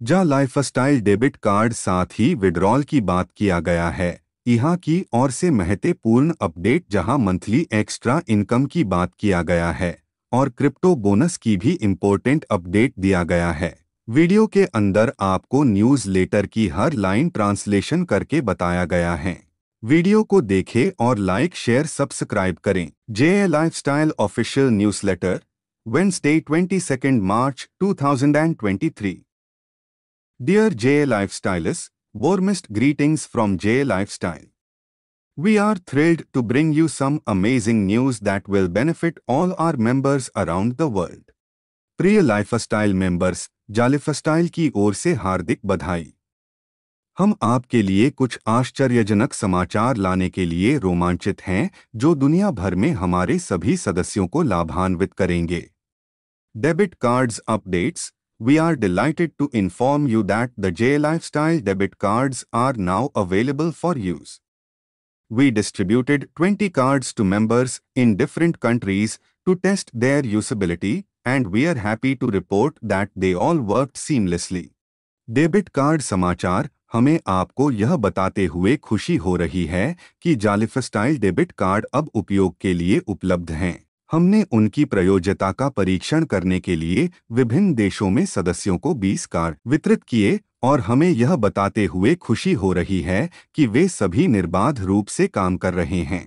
जा lifestyle debit card साथ ही withdrawal की बात किया गया है। यहाँ की ओर से महत्वपूर्ण अपडेट जहां मंथली एक्स्ट्रा इनकम की बात किया गया है और क्रिप्टो बोनस की भी इम्पोर्टेंट अपडेट दिया गया है। वीडियो के अंदर आपको न्यूज़ लेटर की हर लाइन ट्रांसलेशन करके बताया गया है। वीडियो को देखें और लाइक शेयर सब्सक्राइब करें। J lifestyle official newsletter Wednesday 22nd March 2023। Dear J Lifestylists, warmest greetings from J Lifestyle. We are thrilled to bring you some amazing news that will benefit all our members around the world. प्रिय lifestyle members, जालिफस्टाइल की ओर से हार्दिक बधाई। हम आपके लिए कुछ आश्चर्यजनक समाचार लाने के लिए रोमांचित हैं जो दुनिया भर में हमारे सभी सदस्यों को लाभान्वित करेंगे। Debit cards updates. We are delighted to inform you that the J Lifestyle debit cards are now available for use. We distributed 20 cards to members in different countries to test their usability, and we are happy to report that they all worked seamlessly. Debit card समाचार। हमें आपको यह बताते हुए खुशी हो रही है कि जालिफस्टाइल डेबिट कार्ड अब उपयोग के लिए उपलब्ध हैं। हमने उनकी प्रयोज्यता का परीक्षण करने के लिए विभिन्न देशों में सदस्यों को 20 कार्ड वितरित किए और हमें यह बताते हुए खुशी हो रही है कि वे सभी निर्बाध रूप से काम कर रहे हैं।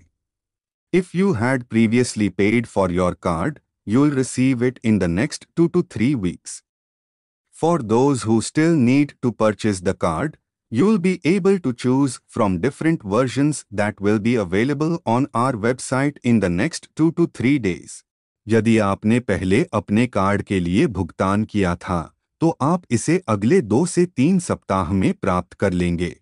If you had previously paid for your card, you'll receive it in the next 2 to 3 weeks. For those who still need to purchase the card, you'll be able to choose from different versions that will be available on our website in the next 2 to 3 days. यदि आपने पहले अपने card के लिए भुगतान किया था, तो आप इसे अगले 2 से 3 सप्ताह में प्राप्त कर लेंगे।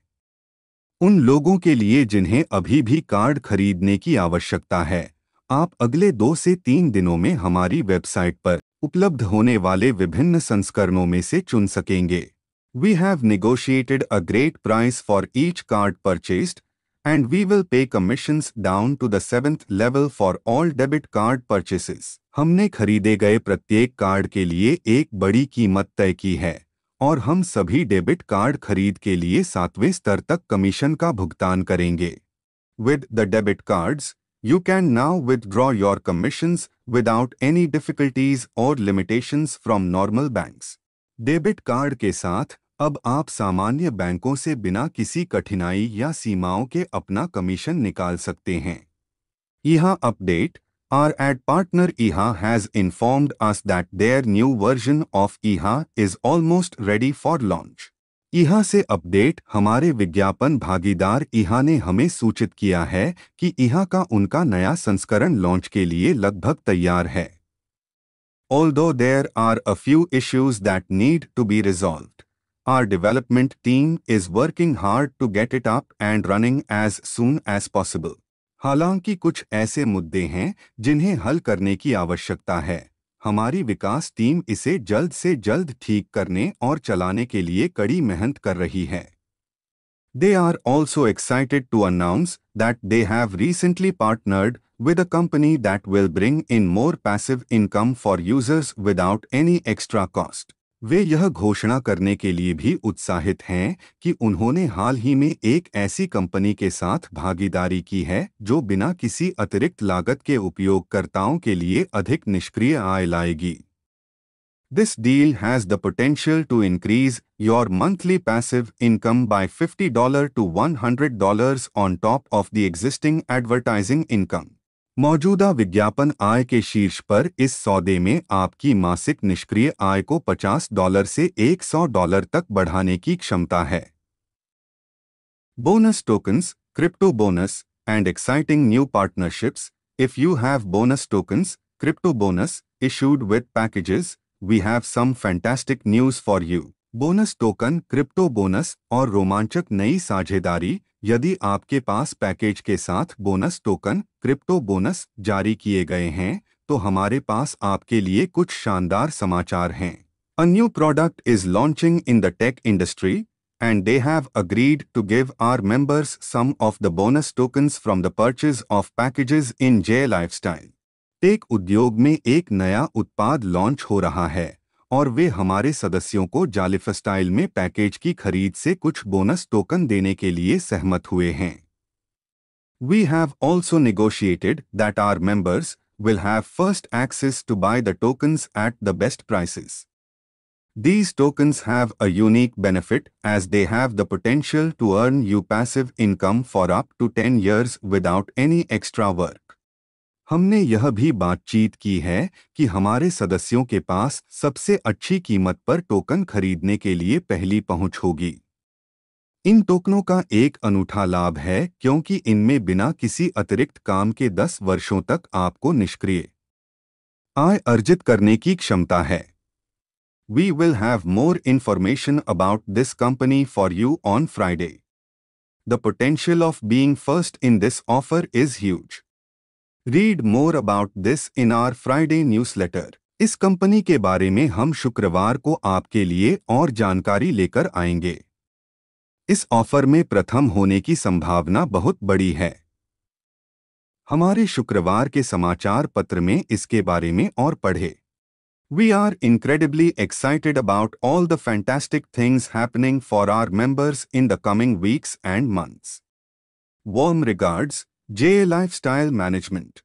उन लोगों के लिए जिन्हें अभी भी कार्ड खरीदने की आवश्यकता है, आप अगले 2 से 3 दिनों में हमारी वेबसाइट पर उपलब्ध होने वाले विभिन्न संस्करणों में से चुन सकेंगे। We have negotiated a great price for each card purchased, and we will pay commissions down to the 7th level for all debit card purchases. हमने खरीदे गए प्रत्येक कार्ड के लिए एक बड़ी कीमत तय की है और हम सभी डेबिट कार्ड खरीद के लिए 7वें स्तर तक कमीशन का भुगतान करेंगे। With the debit cards, you can now withdraw your commissions without any difficulties or limitations from normal banks. Debit card के साथ अब आप सामान्य बैंकों से बिना किसी कठिनाई या सीमाओं के अपना कमीशन निकाल सकते हैं। यहाँ update. Our ad partner IHA has informed us that their new version of IHA is almost ready for launch. IHA से अपडेट। हमारे विज्ञापन भागीदार IHA ने हमें सूचित किया है कि IHA का उनका नया संस्करण लॉन्च के लिए लगभग तैयार है। Although there are a few issues that need to be resolved, our development team is working hard to get it up and running as soon as possible. हालांकि कुछ ऐसे मुद्दे हैं जिन्हें हल करने की आवश्यकता है, हमारी विकास टीम इसे जल्द से जल्द ठीक करने और चलाने के लिए कड़ी मेहनत कर रही है। They are also excited to announce that they have recently partnered with a company that will bring in more passive income for users without any extra cost. वे यह घोषणा करने के लिए भी उत्साहित हैं कि उन्होंने हाल ही में एक ऐसी कंपनी के साथ भागीदारी की है जो बिना किसी अतिरिक्त लागत के उपयोगकर्ताओं के लिए अधिक निष्क्रिय आय लाएगी। This deal has the potential to increase your monthly passive income by $50 to $100 on top of the existing advertising income. मौजूदा विज्ञापन आय के शीर्ष पर इस सौदे में आपकी मासिक निष्क्रिय आय को $50 से $100 तक बढ़ाने की क्षमता है। Bonus tokens, crypto bonus, and exciting new partnerships. If you have bonus tokens, crypto bonus, issued with packages, we have some fantastic news for you. Bonus token, crypto bonus और रोमांचक नई साझेदारी। यदि आपके पास पैकेज के साथ बोनस टोकन, क्रिप्टो बोनस जारी किए गए हैं, तो हमारे पास आपके लिए कुछ शानदार समाचार हैं। A new product is launching in the tech industry, and they have agreed to give our members some of the bonus tokens from the purchase of packages in J Lifestyle. Tech उद्योग में एक नया उत्पाद launch हो रहा है और वे हमारे सदस्यों को जालिफस्टाइल में पैकेज की खरीद से कुछ बोनस टोकन देने के लिए सहमत हुए हैं। We have also negotiated that our members will have first access to buy the tokens at the best prices. These tokens have a unique benefit as they have the potential to earn you passive income for up to 10 years without any extra work. हमने यह भी बातचीत की है कि हमारे सदस्यों के पास सबसे अच्छी कीमत पर टोकन खरीदने के लिए पहली पहुंच होगी। इन टोकनों का एक अनूठा लाभ है क्योंकि इनमें बिना किसी अतिरिक्त काम के 10 वर्षों तक आपको निष्क्रिय आय अर्जित करने की क्षमता है। We will have more information about this company for you on Friday. The potential of being first in this offer is huge. Read more about this in our Friday newsletter. इस कंपनी के बारे में हम शुक्रवार को आपके लिए और जानकारी लेकर आएंगे। इस ऑफर में प्रथम होने की संभावना बहुत बड़ी है। हमारे शुक्रवार के समाचार पत्र में इसके बारे में और पढ़ें। We are incredibly excited about all the fantastic things happening for our members in the coming weeks and months. Warm regards, JA Lifestyle Management.